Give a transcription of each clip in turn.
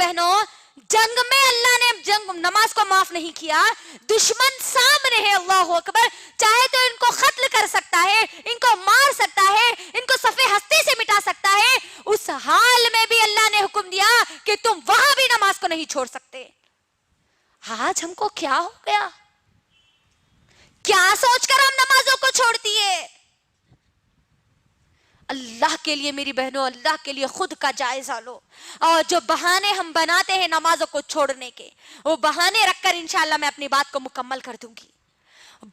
बहनों, जंग में अल्लाह ने नमाज को माफ नहीं किया। दुश्मन सामने है, अल्लाह अकबर, चाहे तो इनको कत्ल कर सकता है, इनको मार सकता है, इनको सफे हस्ती से मिटा सकता है। उस हाल में भी अल्लाह ने हुक्म दिया कि तुम वहां भी नमाज को नहीं छोड़ सकते। आज हमको क्या हो गया? क्या सोचकर हम नमाजों को छोड़ दिए? अल्लाह के लिए मेरी बहनों, अल्लाह के लिए खुद का जायजा लो। और जो बहाने हम बनाते हैं नमाजों को छोड़ने के, वो बहाने रखकर इंशाअल्लाह मैं अपनी बात को मुकम्मल कर दूंगी।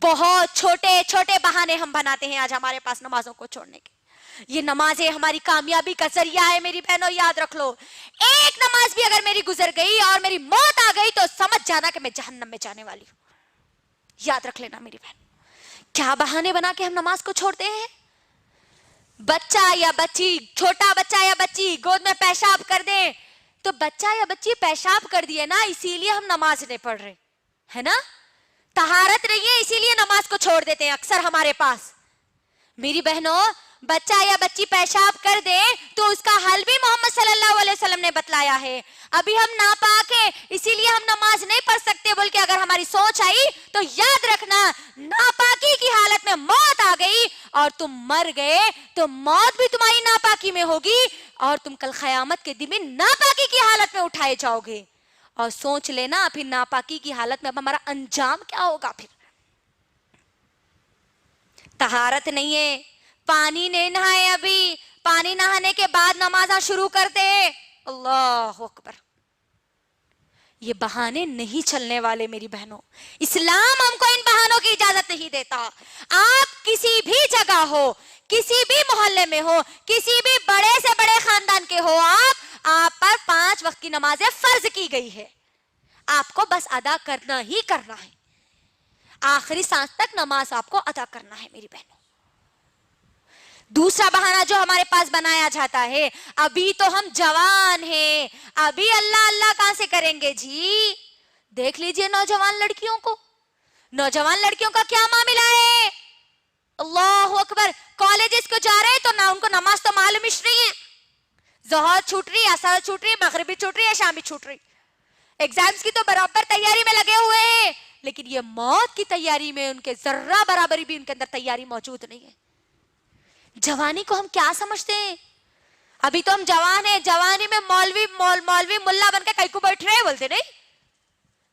बहुत छोटे छोटे बहाने हम बनाते हैं आज हमारे पास नमाजों को छोड़ने के। ये नमाजें हमारी कामयाबी का जरिया है मेरी बहनों, याद रख लो। एक नमाज भी अगर मेरी गुजर गई और मेरी मौत आ गई तो समझ जाना कि मैं जहन्नम में जाने वाली हूं। याद रख लेना मेरी बहन। क्या बहाने बना के हम नमाज को छोड़ते हैं? बच्चा या बच्ची, छोटा बच्चा या बच्ची गोद में पेशाब कर दे तो बच्चा या बच्ची पेशाब कर दिए ना, इसीलिए हम नमाज नहीं पढ़ रहे, है ना? तहारत नहीं है इसीलिए नमाज को छोड़ देते हैं अक्सर हमारे पास। मेरी बहनों, बच्चा या बच्ची पेशाब कर दे तो उसका हल भी मोहम्मद सल्लल्लाहु अलैहि वसल्लम ने बतलाया है। अभी हम नापाक हैं इसीलिए हम नमाज नहीं पढ़ सकते, बोल के अगर हमारी सोच आई तो याद रखना, नापाकी की हालत में मौत आ गई और तुम मर गए तो मौत भी तुम्हारी नापाकी में होगी और तुम कल क़यामत के दिन में नापाकी की हालत में उठाए जाओगे। और सोच लेना फिर नापाकी की हालत में अब हमारा अंजाम क्या होगा। फिर तहारत नहीं है, पानी नहीं नहाए, अभी पानी नहाने के बाद नमाज़ शुरू कर दे, अल्लाह अकबर। ये बहाने नहीं चलने वाले मेरी बहनों। इस्लाम हमको इन बहानों की इजाजत नहीं देता। आप किसी भी जगह हो, किसी भी मोहल्ले में हो, किसी भी बड़े से बड़े खानदान के हो, आप पर 5 वक्त की नमाजें फर्ज की गई है, आपको बस अदा करना ही करना है। आखिरी सांस तक नमाज आपको अदा करना है मेरी बहनों। दूसरा बहाना जो हमारे पास बनाया जाता है, अभी तो हम जवान हैं, अभी अल्लाह अल्लाह कहां से करेंगे जी। देख लीजिए नौजवान लड़कियों को, नौजवान लड़कियों का क्या मामला है, अल्लाह अकबर। कॉलेजेस को जा रहे हैं तो ना उनको नमाज तो मालूम ही नहीं है। ज़ोहर छूट रही, असर छूट रही, मगरिब भी छूट रही है, शाम भी छूट रही। एग्जाम्स की तो बराबर तैयारी में लगे हुए हैं, लेकिन ये मौत की तैयारी में उनके जर्रा बराबरी भी उनके अंदर तैयारी मौजूद नहीं है। जवानी को हम क्या समझते हैं? अभी तो हम जवान हैं, जवानी में मौलवी मुल्ला बनकर कैकू बैठ रहे हैं, बोलते नहीं।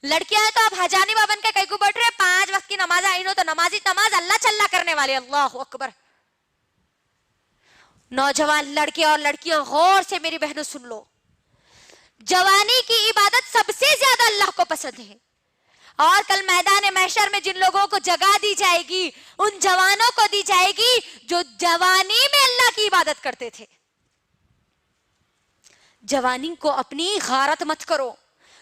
लड़कियां हैं तो आप हजानी बन के कैकू बैठ रहे हैं। 5 वक्त की नमाज आई नो तो नमाज अल्लाह चल्ला करने वाले, अल्लाह अकबर। नौजवान लड़के और लड़कियां गौर से मेरी बहनों सुन लो, जवानी की इबादत सबसे ज्यादा अल्लाह को पसंद है। और कल मैदान महशर में जिन लोगों को जगह दी जाएगी, उन जवानों को दी जाएगी जो जवानी में अल्लाह की इबादत करते थे। जवानी को अपनी गारत मत करो,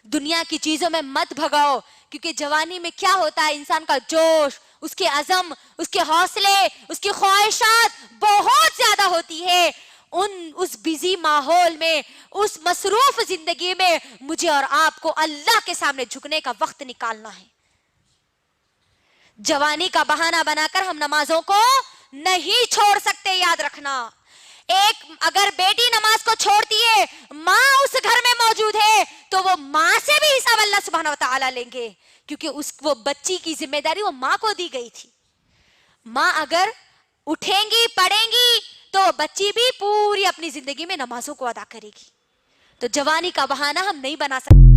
दुनिया की चीजों में मत भगाओ, क्योंकि जवानी में क्या होता है, इंसान का जोश, उसके अज़म, उसके हौसले, उसकी ख्वाहिशात बहुत ज्यादा होती है। उस बिजी माहौल में, उस मसरूफ जिंदगी में मुझे और आपको अल्लाह के सामने झुकने का वक्त निकालना है। जवानी का बहाना बनाकर हम नमाजों को नहीं छोड़ सकते, याद रखना। एक अगर बेटी नमाज को छोड़ती है, माँ उस घर में मौजूद है, तो वो माँ से भी हिसाब अल्लाह सुब्हानहू व तआला लेंगे, क्योंकि वो बच्ची की जिम्मेदारी वो माँ को दी गई थी। माँ अगर उठेंगी, पढ़ेंगी, तो बच्ची भी पूरी अपनी जिंदगी में नमाजों को अदा करेगी। तो जवानी का बहाना हम नहीं बना सकते।